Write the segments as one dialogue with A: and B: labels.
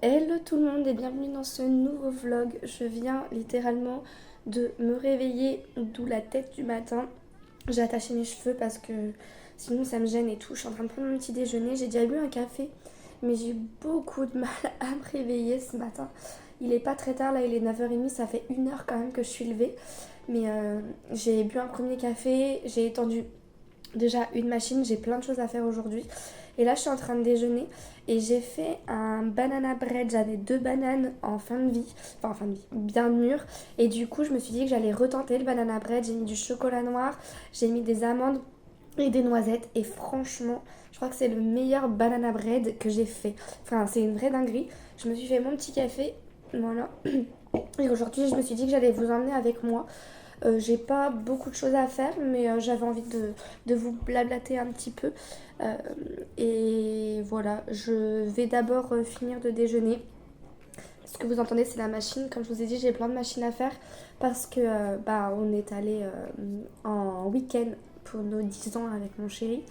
A: Hello tout le monde et bienvenue dans ce nouveau vlog. Je viens littéralement de me réveiller, d'où la tête du matin. J'ai attaché mes cheveux parce que sinon ça me gêne et tout. Je suis en train de prendre mon petit déjeuner. J'ai déjà bu un café, mais j'ai eu beaucoup de mal à me réveiller ce matin. Il est pas très tard, là il est 9h30, ça fait 1 heure quand même que je suis levée. Mais j'ai bu un premier café, j'ai étendu déjà une machine, j'ai plein de choses à faire aujourd'hui. Et là je suis en train de déjeuner et j'ai fait un banana bread. J'avais 2 bananes en fin de vie, enfin en fin de vie, bien mûres. Et du coup je me suis dit que j'allais retenter le banana bread. J'ai mis du chocolat noir, j'ai mis des amandes et des noisettes. Et franchement je crois que c'est le meilleur banana bread que j'ai fait. Enfin c'est une vraie dinguerie. Je me suis fait mon petit café, voilà. Et aujourd'hui je me suis dit que j'allais vous emmener avec moi. J'ai pas beaucoup de choses à faire, mais j'avais envie de vous blablater un petit peu. Euh, et voilà, je vais d'abord finir de déjeuner. Ce que vous entendez, c'est la machine. Comme je vous ai dit, j'ai plein de machines à faire parce que on est allé en week-end pour nos 10 ans avec mon chéri.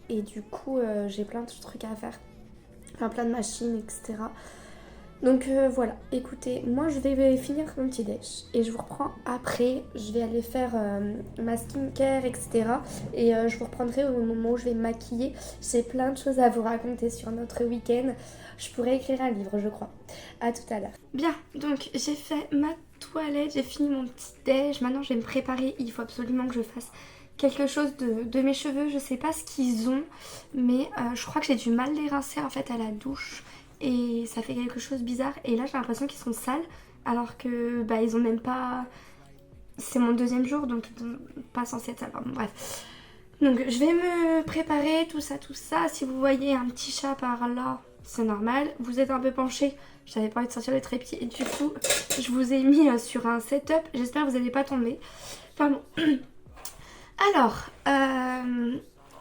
A: Et du coup, j'ai plein de trucs à faire. Enfin, plein de machines, etc. Donc voilà, écoutez, moi je vais finir mon petit déj et je vous reprends après. Je vais aller faire ma skincare, etc. Et je vous reprendrai au moment où je vais me maquiller. J'ai plein de choses à vous raconter sur notre week-end. Je pourrais écrire un livre, je crois. À tout à l'heure. Bien, donc j'ai fait ma toilette, j'ai fini mon petit déj. Maintenant je vais me préparer. Il faut absolument que je fasse quelque chose de mes cheveux. Je sais pas ce qu'ils ont, mais je crois que j'ai du mal les rincer en fait à la douche. Et ça fait quelque chose de bizarre. Et là j'ai l'impression qu'ils sont sales alors que ils ont même pas... C'est mon deuxième jour donc ils sont pas censés être sales. Bon, bref. Donc je vais me préparer tout ça, tout ça. Si vous voyez un petit chat par là, c'est normal. Vous êtes un peu penché. J'avais pas envie de sortir le trépied et du coup je vous ai mis sur un setup. J'espère que vous n'allez pas tomber. Enfin bon. Alors,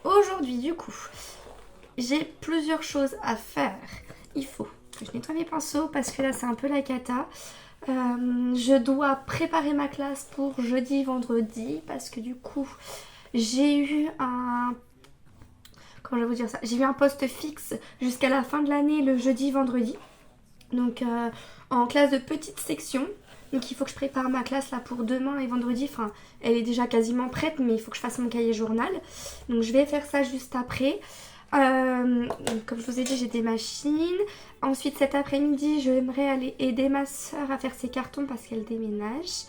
A: aujourd'hui du coup, j'ai plusieurs choses à faire. Il faut que je nettoie mes pinceaux parce que là c'est un peu la cata. Je dois préparer ma classe pour jeudi, vendredi parce que du coup j'ai eu un... Comment je vais vous dire ça? J'ai eu un poste fixe jusqu'à la fin de l'année le jeudi, vendredi. Donc en classe de petite section. Donc il faut que je prépare ma classe là pour demain et vendredi. Enfin, elle est déjà quasiment prête, mais il faut que je fasse mon cahier journal. Donc je vais faire ça juste après. Comme je vous ai dit, j'ai des machines. Ensuite, cet après-midi, j'aimerais aller aider ma soeur à faire ses cartons parce qu'elle déménage.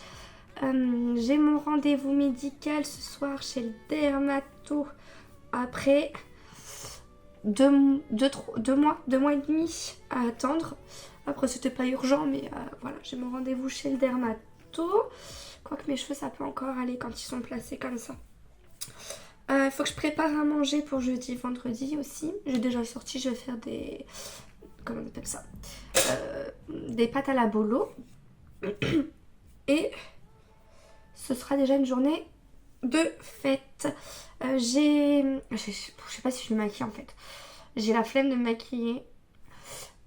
A: J'ai mon rendez-vous médical ce soir chez le dermato. Après 2 mois et demi à attendre. Après, c'était pas urgent, mais voilà, j'ai mon rendez-vous chez le dermato. Quoique mes cheveux, ça peut encore aller quand ils sont placés comme ça. Il faut que je prépare à manger pour jeudi, vendredi aussi. J'ai déjà sorti, je vais faire des... Comment on appelle ça, des pâtes à la bolo. Et ce sera déjà une journée de fête. Je sais pas si je vais me maquiller en fait. J'ai la flemme de me maquiller.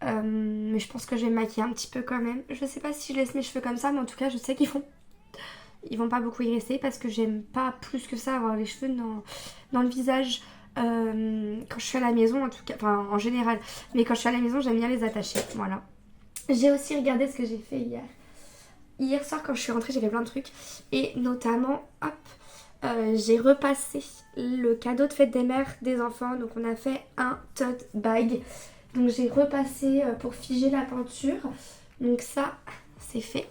A: Mais je pense que je vais me maquiller un petit peu quand même. Je sais pas si je laisse mes cheveux comme ça, mais en tout cas je sais ils vont pas beaucoup y rester parce que j'aime pas plus que ça avoir les cheveux dans le visage quand je suis à la maison en tout cas, enfin en général. Mais quand je suis à la maison j'aime bien les attacher, voilà. J'ai aussi regardé ce que j'ai fait hier. Hier soir quand je suis rentrée j'ai fait plein de trucs et notamment, hop, j'ai repassé le cadeau de fête des mères des enfants. Donc on a fait un tote bag. Donc j'ai repassé pour figer la peinture. Donc ça, c'est fait.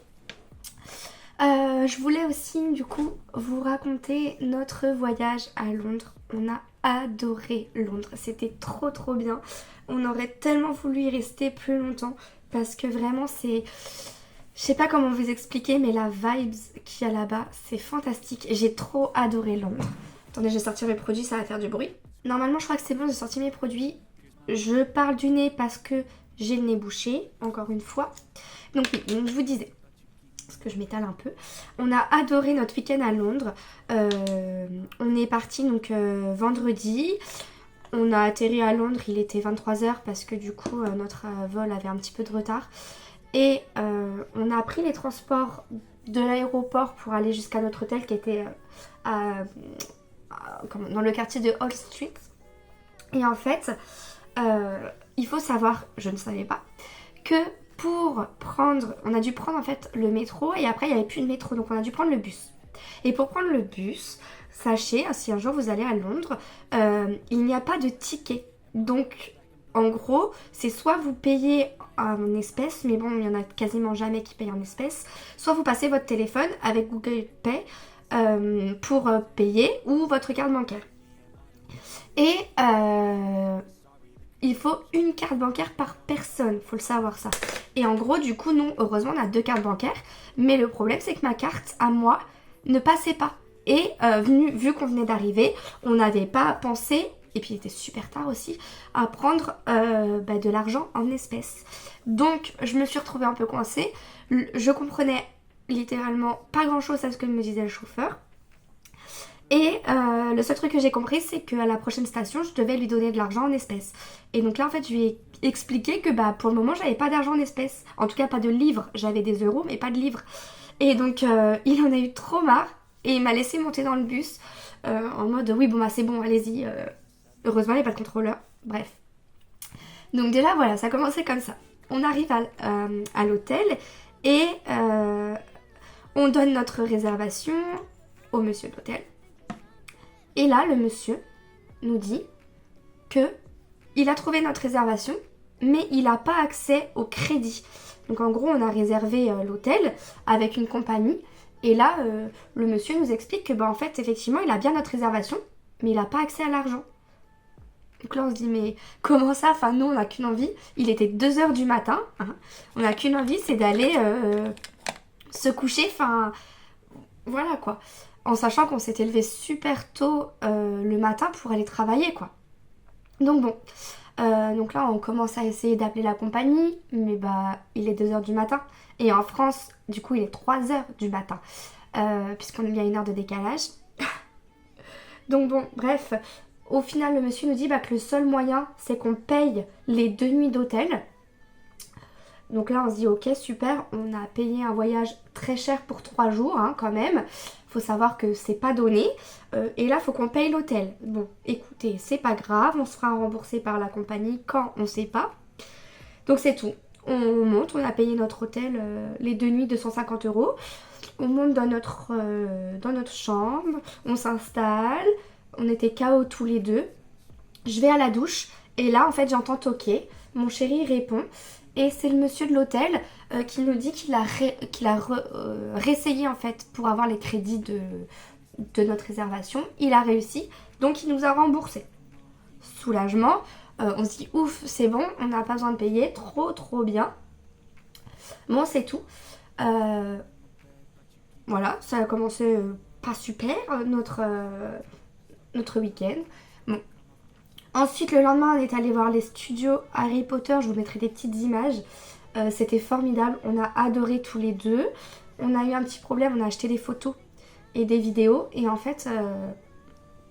A: Je voulais aussi du coup vous raconter notre voyage à Londres. On a adoré Londres. C'était trop trop bien. On aurait tellement voulu y rester plus longtemps parce que vraiment c'est... Je sais pas comment vous expliquer, mais la vibes qu'il y a là-bas, c'est fantastique. J'ai trop adoré Londres. Attendez, je vais sortir mes produits, ça va faire du bruit. Normalement, je crois que c'est bon, j'ai sorti mes produits. Je parle du nez parce que j'ai le nez bouché, encore une fois. Donc oui, donc je vous disais, parce que je m'étale un peu. On a adoré notre week-end à Londres. On est parti donc vendredi. On a atterri à Londres, il était 23h parce que du coup notre vol avait un petit peu de retard. Et on a pris les transports de l'aéroport pour aller jusqu'à notre hôtel qui était dans le quartier de Hall Street. Et en fait, il faut savoir, je ne savais pas, que pour prendre, on a dû prendre en fait le métro et après il n'y avait plus de métro, donc on a dû prendre le bus. Et pour prendre le bus, sachez, si un jour vous allez à Londres, il n'y a pas de ticket. Donc en gros, c'est soit vous payez en espèces, mais bon, il n'y en a quasiment jamais qui payent en espèces, soit vous passez votre téléphone avec Google Pay pour payer ou votre carte bancaire. Et il faut une carte bancaire par personne, faut le savoir ça. Et en gros, du coup, nous, heureusement, on a 2 cartes bancaires, mais le problème, c'est que ma carte, à moi, ne passait pas. Et vu qu'on venait d'arriver, on n'avait pas pensé, et puis il était super tard aussi, à prendre de l'argent en espèces. Donc, je me suis retrouvée un peu coincée. Je comprenais littéralement pas grand-chose à ce que me disait le chauffeur. Et le seul truc que j'ai compris, c'est qu'à la prochaine station, je devais lui donner de l'argent en espèces. Et donc là, en fait, je lui ai expliqué que pour le moment, j'avais pas d'argent en espèces. En tout cas, pas de livres. J'avais des euros, mais pas de livres. Et donc, il en a eu trop marre. Et il m'a laissé monter dans le bus en mode, oui, bon, bah c'est bon, allez-y. Heureusement, il n'y a pas de contrôleur. Bref. Donc déjà, voilà, ça a commencé comme ça. On arrive à l'hôtel et on donne notre réservation au monsieur de l'hôtel. Et là, le monsieur nous dit que il a trouvé notre réservation, mais il n'a pas accès au crédit. Donc en gros, on a réservé l'hôtel avec une compagnie. Et là, le monsieur nous explique que en fait, effectivement, il a bien notre réservation, mais il n'a pas accès à l'argent. Donc là, on se dit, mais comment ça? Enfin, nous, on n'a qu'une envie. Il était 2h du matin. Hein. On n'a qu'une envie, c'est d'aller se coucher. Enfin, voilà quoi. En sachant qu'on s'était levé super tôt le matin pour aller travailler quoi. Donc bon, donc là on commence à essayer d'appeler la compagnie, mais il est 2h du matin. Et en France, du coup il est 3h du matin, puisqu'on y a 1 heure de décalage. Donc bon, bref, au final le monsieur nous dit que le seul moyen c'est qu'on paye les 2 nuits d'hôtel. Donc là on se dit ok super, on a payé un voyage très cher pour 3 jours hein, quand même. Faut savoir que c'est pas donné. Et là faut qu'on paye l'hôtel. Bon écoutez, c'est pas grave, on se fera rembourser par la compagnie quand on sait pas. Donc c'est tout. On monte, on a payé notre hôtel les 2 nuits de 150 €. On monte dans notre chambre, on s'installe. On était KO tous les deux. Je vais à la douche et là en fait j'entends toquer. Mon chéri répond. Et c'est le monsieur de l'hôtel qui nous dit qu'il a réessayé en fait pour avoir les crédits de notre réservation. Il a réussi, donc il nous a remboursé. Soulagement, on se dit ouf, c'est bon, on n'a pas besoin de payer, trop bien. Bon, c'est tout. Voilà, ça a commencé pas super notre week-end. Bon. Ensuite, le lendemain, on est allé voir les studios Harry Potter. Je vous mettrai des petites images. C'était formidable. On a adoré tous les deux. On a eu un petit problème. On a acheté des photos et des vidéos. Et en fait,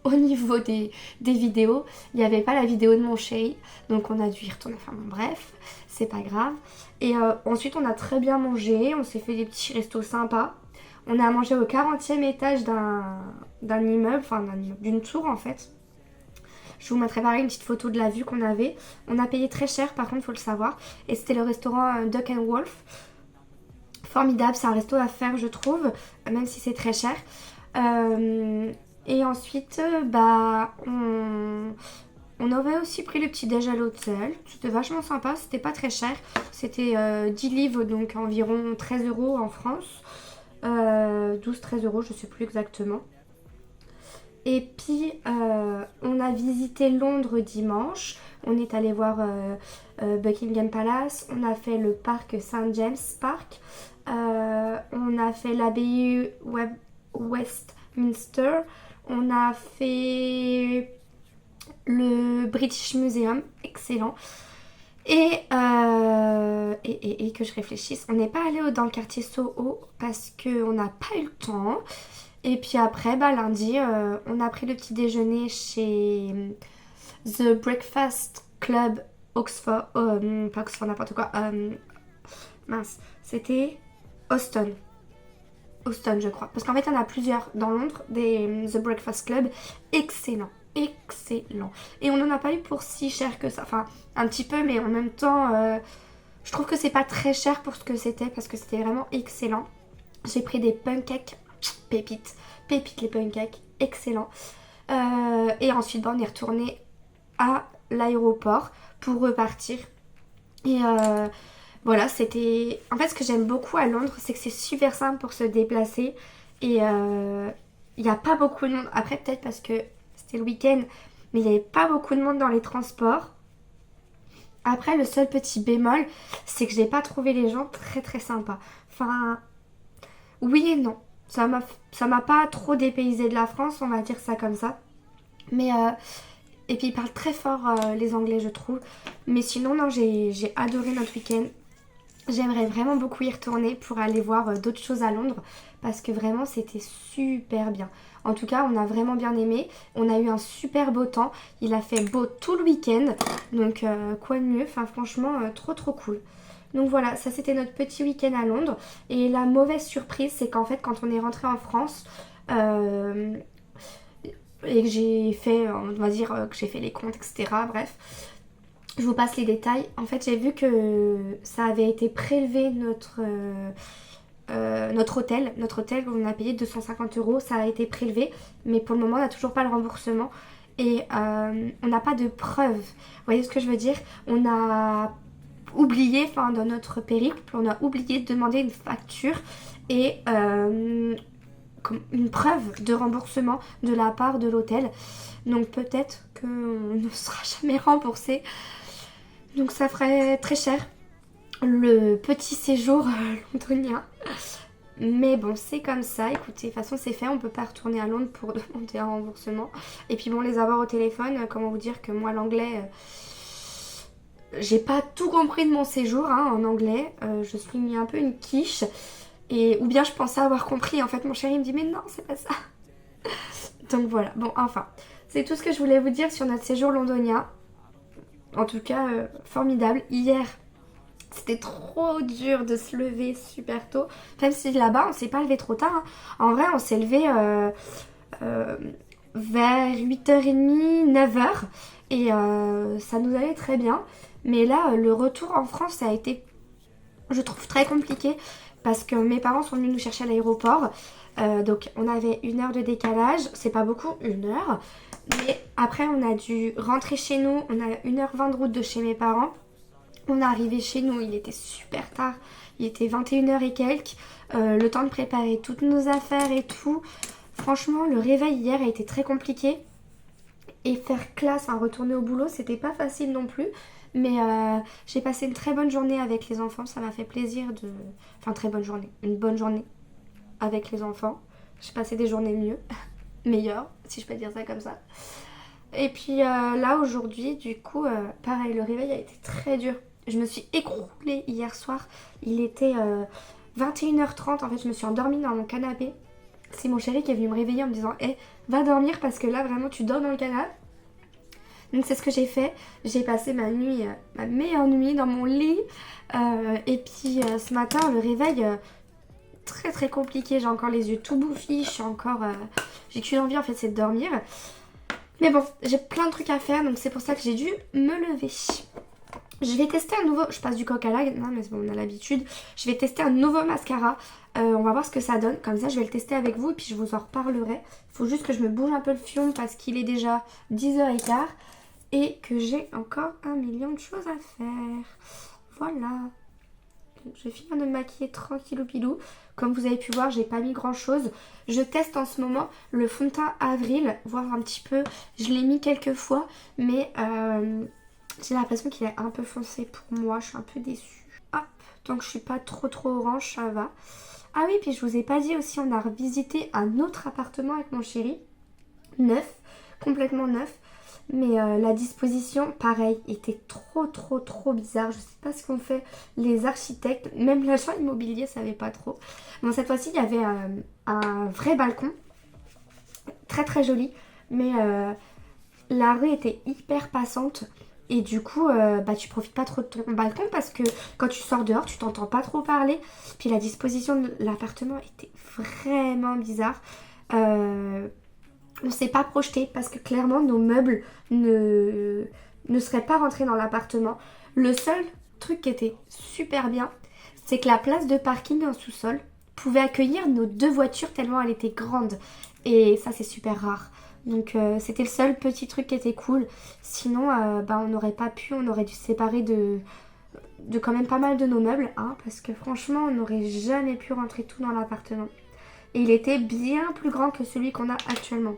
A: au niveau des vidéos, il n'y avait pas la vidéo de mon chéri. Donc, on a dû y retourner. Enfin, bon, bref, c'est pas grave. Et ensuite, on a très bien mangé. On s'est fait des petits restos sympas. On a mangé au 40e étage d'un immeuble. Enfin, d'une tour, en fait. Je vous mettrai pareil une petite photo de la vue qu'on avait. On a payé très cher par contre, il faut le savoir. Et c'était le restaurant Duck and Wolf. Formidable, c'est un resto à faire je trouve, même si c'est très cher. Et ensuite, on avait aussi pris le petit déj à l'hôtel. C'était vachement sympa, c'était pas très cher. C'était 10 livres, donc environ 13 € en France. 12-13 €, je sais plus exactement. Et puis, on a visité Londres dimanche. On est allé voir Buckingham Palace. On a fait le parc St. James Park. On a fait l'abbaye Westminster. On a fait le British Museum. Excellent. Et que je réfléchisse. On n'est pas allé dans le quartier Soho parce qu'on n'a pas eu le temps. Et puis après, lundi, on a pris le petit déjeuner chez The Breakfast Club Oxford. Pas Oxford, n'importe quoi. C'était Austin. Austin, je crois. Parce qu'en fait, il y en a plusieurs dans Londres, des The Breakfast Club. Excellent. Excellent. Et on n'en a pas eu pour si cher que ça. Enfin, un petit peu, mais en même temps, Je trouve que c'est pas très cher pour ce que c'était parce que c'était vraiment excellent. J'ai pris des pancakes pépites. Pépites les pancakes, excellent. Et ensuite on est retourné à l'aéroport pour repartir. Et voilà, c'était... En fait, ce que j'aime beaucoup à Londres, c'est que c'est super simple pour se déplacer. Et il n'y a pas beaucoup de monde. Après, peut-être parce que c'était le week-end, mais il n'y avait pas beaucoup de monde dans les transports. Après, le seul petit bémol, c'est que je n'ai pas trouvé les gens très très sympas. Enfin, oui et non. Ça m'a pas trop dépaysé de la France, on va dire ça comme ça. Mais et puis ils parlent très fort les Anglais, je trouve. Mais sinon, non, j'ai adoré notre week-end. J'aimerais vraiment beaucoup y retourner pour aller voir d'autres choses à Londres parce que vraiment c'était super bien. En tout cas, on a vraiment bien aimé. On a eu un super beau temps. Il a fait beau tout le week-end. Donc quoi de mieux. Enfin franchement, trop trop cool. Donc voilà, ça c'était notre petit week-end à Londres. Et la mauvaise surprise, c'est qu'en fait quand on est rentré en France, et que j'ai fait, on va dire que j'ai fait les comptes, etc. Bref, je vous passe les détails. En fait, j'ai vu que ça avait été prélevé notre hôtel. Notre hôtel, on a payé 250 euros, ça a été prélevé, mais pour le moment, on n'a toujours pas le remboursement. Et on n'a pas de preuves. Vous voyez ce que je veux dire? On a oublié, enfin dans notre périple, on a oublié de demander une facture et une preuve de remboursement de la part de l'hôtel. Donc peut-être qu'on ne sera jamais remboursé. Donc ça ferait très cher le petit séjour londonien. Mais bon, c'est comme ça. Écoutez, de toute façon, c'est fait. On peut pas retourner à Londres pour demander un remboursement. Et puis bon, les avoir au téléphone, comment vous dire que moi, l'anglais, j'ai pas tout compris de mon séjour hein, en anglais. Je suis un peu une quiche. Et, ou bien je pensais avoir compris. En fait, mon chéri me dit, mais non, c'est pas ça. Donc voilà. Bon, enfin, c'est tout ce que je voulais vous dire sur notre séjour londonien. En tout cas, formidable. Hier, c'était trop dur de se lever super tôt. Même si là-bas, on s'est pas levé trop tard. Hein. En vrai, on s'est levé vers 8h30, 9h. Et ça nous allait très bien. Mais là, le retour en France, ça a été, je trouve, très compliqué. Parce que mes parents sont venus nous chercher à l'aéroport. Donc, on avait 1 heure de décalage. C'est pas beaucoup, 1 heure. Mais après, on a dû rentrer chez nous. On a 1h20 de route de chez mes parents. On est arrivé chez nous, il était super tard. Il était 21h et quelques. Le temps de préparer toutes nos affaires et tout. Franchement, le réveil hier a été très compliqué. Et faire classe, enfin retourner au boulot, c'était pas facile non plus. Mais j'ai passé une très bonne journée avec les enfants. Ça m'a fait plaisir de... Enfin, très bonne journée. Une bonne journée avec les enfants. J'ai passé des journées mieux. Meilleures, si je peux dire ça comme ça. Et puis là, aujourd'hui, du coup, pareil, le réveil a été très dur. Je me suis écroulée hier soir. Il était 21h30. En fait, je me suis endormie dans mon canapé. C'est mon chéri qui est venu me réveiller en me disant hey, va dormir parce que là, vraiment, tu dors dans le canapé. Donc, c'est ce que j'ai fait. J'ai passé ma nuit, ma meilleure nuit dans mon lit. Et puis, ce matin, le réveil... très très compliqué, j'ai encore les yeux tout bouffis, j'ai qu'une envie en fait, c'est de dormir. Mais bon, j'ai plein de trucs à faire, donc c'est pour ça que j'ai dû me lever. Je vais tester un nouveau, je passe du coq à l'âne, non mais bon, on a l'habitude. Je vais tester un nouveau mascara, on va voir ce que ça donne. Comme ça je vais le tester avec vous et puis je vous en reparlerai. Faut juste que je me bouge un peu le fion parce qu'il est déjà 10h15 et que j'ai encore 1 million de choses à faire. Voilà. Je vais finir de me maquiller tranquillou pilou. Comme vous avez pu voir, j'ai pas mis grand chose. Je teste en ce moment le fond de teint Avril, voir un petit peu. Je l'ai mis quelques fois, mais j'ai l'impression qu'il est un peu foncé pour moi. Je suis un peu déçue. Hop, donc je suis pas trop orange, ça va. Ah oui, puis je vous ai pas dit aussi, on a revisité un autre appartement avec mon chéri. Neuf, complètement neuf. Mais la disposition, pareil, était trop bizarre. Je sais pas ce qu'ont fait les architectes. Même l'agent immobilier savait pas trop. Bon, cette fois-ci, il y avait un vrai balcon. Très joli. Mais la rue était hyper passante. Et du coup, tu profites pas trop de ton balcon parce que quand tu sors dehors, tu t'entends pas trop parler. Puis la disposition de l'appartement était vraiment bizarre. On s'est pas projeté parce que clairement nos meubles ne seraient pas rentrés dans l'appartement. Le seul truc qui était super bien, c'est que la place de parking en sous-sol pouvait accueillir nos 2 voitures tellement elle était grande. Et ça, c'est super rare. Donc c'était le seul petit truc qui était cool. Sinon, on n'aurait pas pu, on aurait dû se séparer de quand même pas mal de nos meubles, hein, parce que franchement, on n'aurait jamais pu rentrer tout dans l'appartement. Et il était bien plus grand que celui qu'on a actuellement.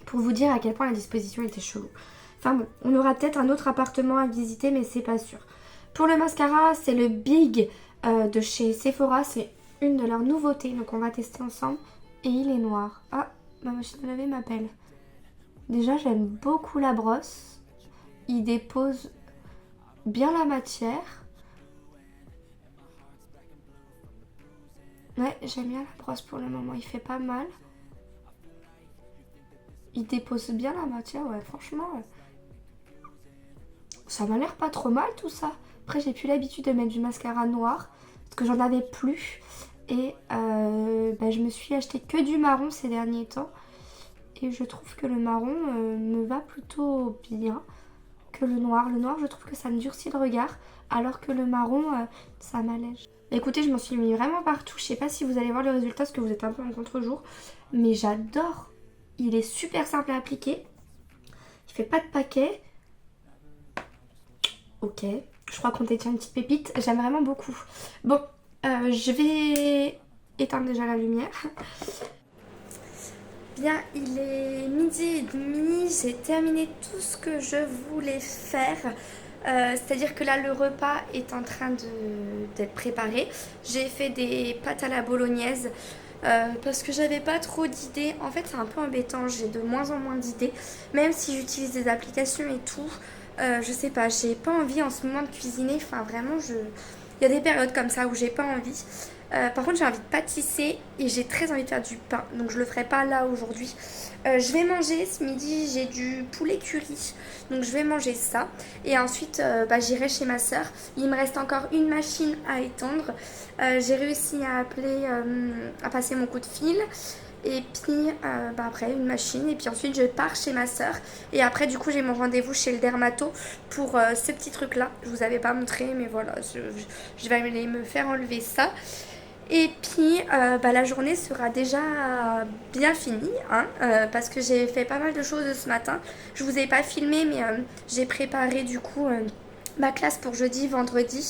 A: Pour vous dire à quel point la disposition était chelou. Enfin bon, on aura peut-être un autre appartement à visiter, mais c'est pas sûr. Pour le mascara, c'est le Big de chez Sephora. C'est une de leurs nouveautés, donc on va tester ensemble. Et il est noir. Ah, ma machine à laver m'appelle. Déjà, j'aime beaucoup la brosse. Il dépose bien la matière. Ouais, j'aime bien la brosse pour le moment. Il fait pas mal. Il dépose bien la matière, ouais, franchement. Ça m'a l'air pas trop mal tout ça. Après, j'ai plus l'habitude de mettre du mascara noir parce que j'en avais plus. Et je me suis acheté que du marron ces derniers temps. Et je trouve que le marron me va plutôt bien que le noir. Le noir, je trouve que ça me durcit le regard, alors que le marron, ça m'allège. Écoutez, je m'en suis mis vraiment partout. Je sais pas si vous allez voir le résultat parce que vous êtes un peu en contre-jour. Mais j'adore. Il est super simple à appliquer. Il fait pas de paquet. Ok. Je crois qu'on détient une petite pépite. J'aime vraiment beaucoup. Bon, je vais éteindre déjà la lumière. Bien, il est 12h30, j'ai terminé tout ce que je voulais faire. C'est-à-dire que là, le repas est en train d'être préparé. J'ai fait des pâtes à la bolognaise parce que j'avais pas trop d'idées. En fait, c'est un peu embêtant, j'ai de moins en moins d'idées. Même si j'utilise des applications et tout, je sais pas, j'ai pas envie en ce moment de cuisiner. Enfin, vraiment, il y a des périodes comme ça où j'ai pas envie. Par contre, j'ai envie de pâtisser et j'ai très envie de faire du pain. Donc, je le ferai pas là aujourd'hui. Je vais manger ce midi, j'ai du poulet curry. Donc, je vais manger ça. Et ensuite, j'irai chez ma soeur. Il me reste encore une machine à étendre. J'ai réussi à appeler, à passer mon coup de fil. Et puis après une machine. Et puis ensuite, je pars chez ma soeur. Et après, du coup, j'ai mon rendez-vous chez le dermato pour ce petit truc-là. Je vous avais pas montré, mais voilà, je vais aller me faire enlever ça. Et puis la journée sera déjà bien finie, hein, parce que j'ai fait pas mal de choses ce matin. Je vous ai pas filmé, mais j'ai préparé du coup ma classe pour jeudi, vendredi.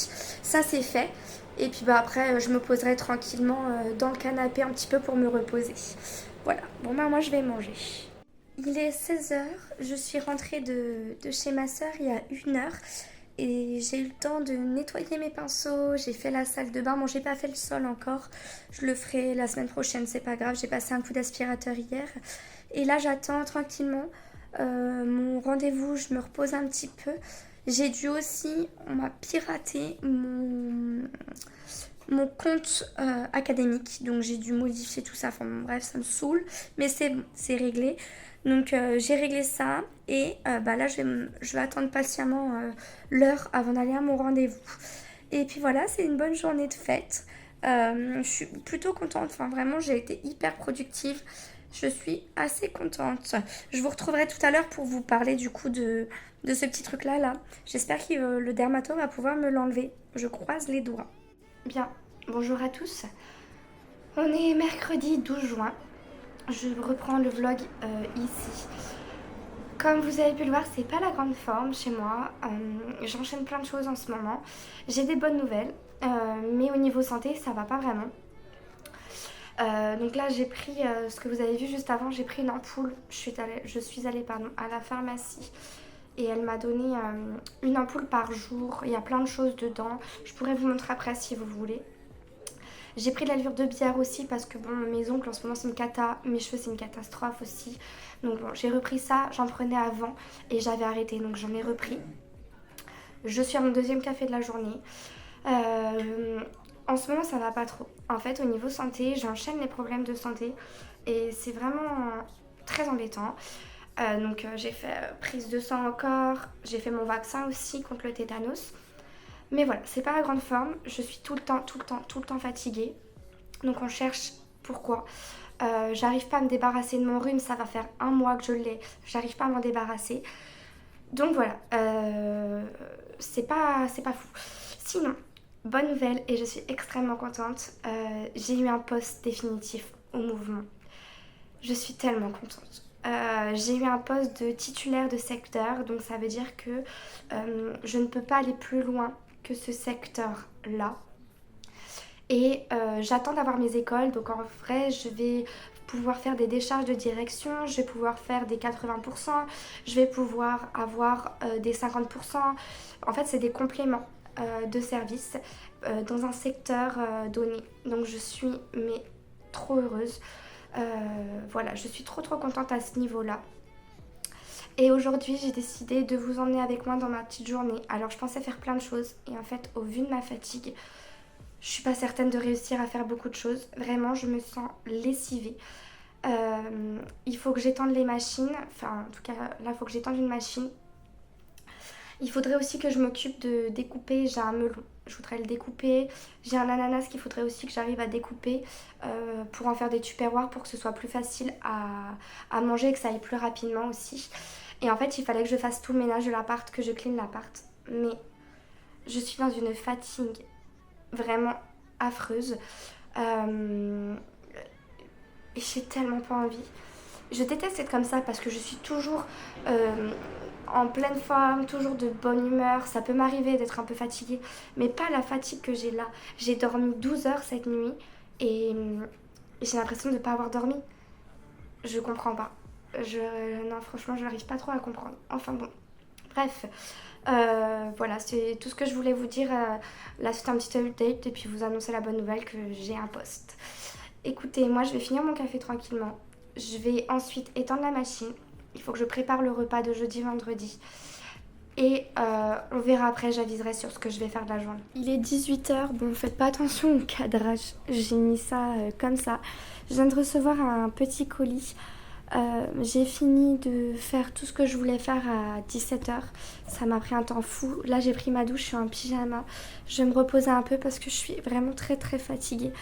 A: Ça c'est fait. Et puis après je me poserai tranquillement dans le canapé un petit peu pour me reposer. Voilà, bon moi je vais manger. Il est 16h, je suis rentrée de chez ma soeur il y a 1 heure. Et j'ai eu le temps de nettoyer mes pinceaux, j'ai fait la salle de bain. Bon, j'ai pas fait le sol encore, je le ferai la semaine prochaine, c'est pas grave. J'ai passé un coup d'aspirateur hier. Et là, j'attends tranquillement mon rendez-vous, je me repose un petit peu. J'ai dû aussi, on m'a piraté mon compte académique, donc j'ai dû modifier tout ça. Enfin bon, bref, ça me saoule, mais c'est réglé. Donc j'ai réglé ça et là je vais attendre patiemment l'heure avant d'aller à mon rendez-vous. Et puis voilà, c'est une bonne journée de fête. Je suis plutôt contente, enfin vraiment j'ai été hyper productive. Je suis assez contente. Je vous retrouverai tout à l'heure pour vous parler du coup de ce petit truc là. J'espère que le dermato va pouvoir me l'enlever. Je croise les doigts. Bien, bonjour à tous. On est mercredi 12 juin. Je reprends le vlog ici. Comme vous avez pu le voir, c'est pas la grande forme chez moi. J'enchaîne plein de choses en ce moment. J'ai des bonnes nouvelles, mais au niveau santé, ça va pas vraiment. Donc là, j'ai pris ce que vous avez vu juste avant. J'ai pris une ampoule. Je suis allée à la pharmacie. Et elle m'a donné une ampoule par jour. Il y a plein de choses dedans. Je pourrais vous montrer après si vous voulez. J'ai pris de la levure de bière aussi parce que bon, mes ongles en ce moment c'est une cata, mes cheveux c'est une catastrophe aussi. Donc bon, j'ai repris ça, j'en prenais avant et j'avais arrêté, donc j'en ai repris. Je suis à mon 2e café de la journée. En ce moment ça va pas trop. En fait, au niveau santé, j'enchaîne les problèmes de santé et c'est vraiment très embêtant. Donc j'ai fait prise de sang encore, j'ai fait mon vaccin aussi contre le tétanos. Mais voilà, c'est pas la grande forme, je suis tout le temps fatiguée. Donc on cherche pourquoi. J'arrive pas à me débarrasser de mon rhume, ça va faire 1 mois que je l'ai, j'arrive pas à m'en débarrasser. Donc voilà, c'est pas fou. Sinon, bonne nouvelle et je suis extrêmement contente, j'ai eu un poste définitif au mouvement. Je suis tellement contente. J'ai eu un poste de titulaire de secteur, donc ça veut dire que je ne peux pas aller plus loin que ce secteur-là. Et j'attends d'avoir mes écoles, donc en vrai je vais pouvoir faire des décharges de direction, je vais pouvoir faire des 80%, je vais pouvoir avoir des 50%. En fait c'est des compléments de services dans un secteur donné. Donc je suis mais trop heureuse. Voilà, je suis trop contente à ce niveau-là. Et aujourd'hui, j'ai décidé de vous emmener avec moi dans ma petite journée. Alors, je pensais faire plein de choses. Et en fait, au vu de ma fatigue, je suis pas certaine de réussir à faire beaucoup de choses. Vraiment, je me sens lessivée. Il faut que j'étende les machines. Enfin, en tout cas, là, il faut que j'étende une machine. Il faudrait aussi que je m'occupe de découper. J'ai un melon, je voudrais le découper. J'ai un ananas qu'il faudrait aussi que j'arrive à découper pour en faire des tupperwares pour que ce soit plus facile à manger et que ça aille plus rapidement aussi. Et en fait, il fallait que je fasse tout le ménage de l'appart, que je clean l'appart. Mais je suis dans une fatigue vraiment affreuse. Et j'ai tellement pas envie. Je déteste être comme ça parce que je suis toujours en pleine forme, toujours de bonne humeur. Ça peut m'arriver d'être un peu fatiguée, mais pas la fatigue que j'ai là. J'ai dormi 12 heures cette nuit et j'ai l'impression de ne pas avoir dormi. Je comprends pas. Non, franchement, je n'arrive pas trop à comprendre. Enfin bon, bref. Voilà, c'est tout ce que je voulais vous dire. Là, c'est un petit update et puis vous annoncer la bonne nouvelle que j'ai un poste. Écoutez, moi, je vais finir mon café tranquillement. Je vais ensuite étendre la machine. Il faut que je prépare le repas de jeudi-vendredi. Et on verra après, j'aviserai sur ce que je vais faire de la journée. Il est 18h, bon faites pas attention au cadrage, j'ai mis ça comme ça. Je viens de recevoir un petit colis. J'ai fini de faire tout ce que je voulais faire à 17h. Ça m'a pris un temps fou. Là j'ai pris ma douche, je suis en pyjama. Je vais me reposer un peu parce que je suis vraiment très fatiguée.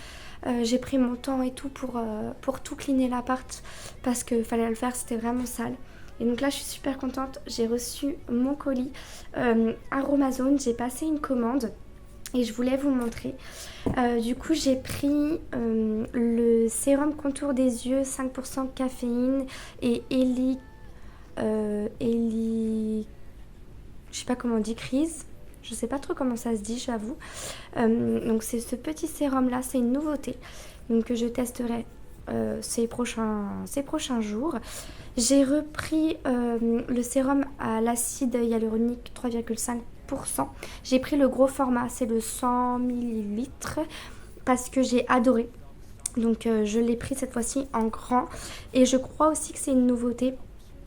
A: J'ai pris mon temps et tout pour tout cleaner l'appart parce qu'il fallait le faire, c'était vraiment sale. Et donc là je suis super contente, j'ai reçu mon colis Aromazone, j'ai passé une commande et je voulais vous montrer. Du coup j'ai pris le sérum contour des yeux 5% caféine et je sais pas comment on dit, crise. Je sais pas trop comment ça se dit, j'avoue. Donc c'est ce petit sérum là, c'est une nouveauté. Donc que je testerai ces prochains jours. J'ai repris le sérum à l'acide hyaluronique 3,5%. J'ai pris le gros format, c'est le 100 ml parce que j'ai adoré. Donc je l'ai pris cette fois-ci en grand. Et je crois aussi que c'est une nouveauté.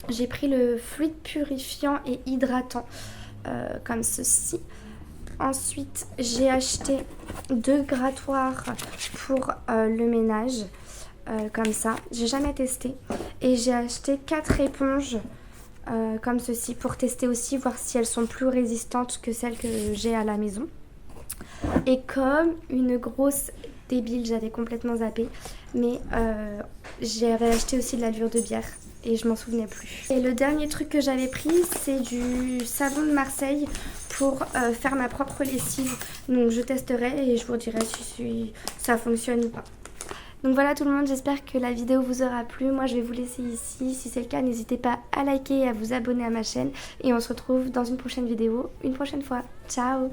A: J'ai pris le fluide purifiant et hydratant comme ceci. Ensuite, j'ai acheté 2 grattoirs pour le ménage. Comme ça, j'ai jamais testé et j'ai acheté 4 éponges comme ceci pour tester aussi, voir si elles sont plus résistantes que celles que j'ai à la maison. Et comme une grosse débile, j'avais complètement zappé, mais j'avais acheté aussi de la levure de bière et je m'en souvenais plus. Et le dernier truc que j'avais pris, c'est du savon de Marseille pour faire ma propre lessive. Donc je testerai et je vous dirai si ça fonctionne ou pas. Donc voilà tout le monde, j'espère que la vidéo vous aura plu. Moi je vais vous laisser ici. Si c'est le cas, n'hésitez pas à liker et à vous abonner à ma chaîne. Et on se retrouve dans une prochaine vidéo, une prochaine fois. Ciao!